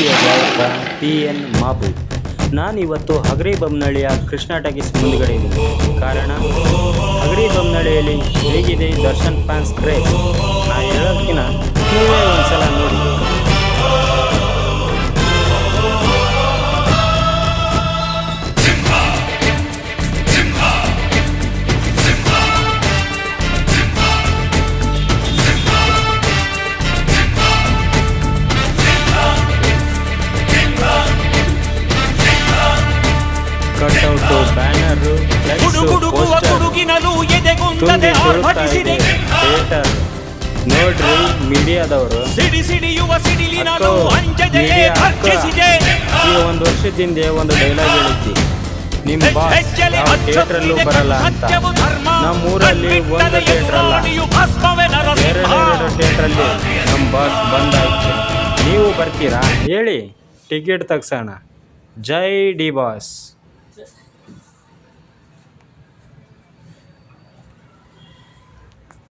Media ಗಾಯಕ TN mob. ನಾನಿವತ್ತು ಹಗರಿಬೊಮ್ಮನಹಳ್ಳಿಯ Krishna talkies ಮುಂದ್ಗಡೆ ಇದ್ದೀನಿ. ಕಾರಣ ಹಗರಿಬೊಮ್ಮನಹಳ್ಳಿಯಲ್ಲಿ ಹೇಗಿದೆ ದರ್ಶನ್ ಫ್ಯಾನ್ಸ್ ಕ್ರೇಜ್ ನಾ ಹೇಳೋದಕ್ಕಿಂತ ನೀವೇ ಒಂದ್ಸಲ ನೋಡಿ. ಕಟ್ಔಟು, ಬ್ಯಾನರು, ಫ್ಲೆಕ್ಸು, ಪೋಸ್ಟರ್ ತುಂಬಿ ತುಳುಕ್ತಾ ಇದೆ ಥಿಯೇಟರ್. ನೋಡ್ರಿ ಮೀಡಿಯಾದವರು ಈ ಒಂದು ವರ್ಷದ ಹಿಂದೆ ಒಂದು ಡೈಲಾಗ್ ಹೇಳಿದ್ವಿ, ನಿಮ್ಮ ಬಾಸ್ ಯಾವ ಥಿಯೇಟ್ರಲ್ಲೂ ಬರಲ್ಲ ಅಂತ. ನಮ್ಮೂರಲ್ಲಿ ಒಂದು ಥಿಯೇಟ್ರ್ ಅಲ್ಲ, ಎರಡು ಥಿಯೇಟ್ರಲ್ಲಿ ನಮ್ಮ ಬಾಸ್ ಬಂದಾಯ್ತು. ನೀವು ಬರ್ತೀರಾ ಹೇಳಿ, ಟಿಕೆಟ್ ತೆಗ್ಸೋಣ. ಜೈ ಡಿ ಬಾಸ್.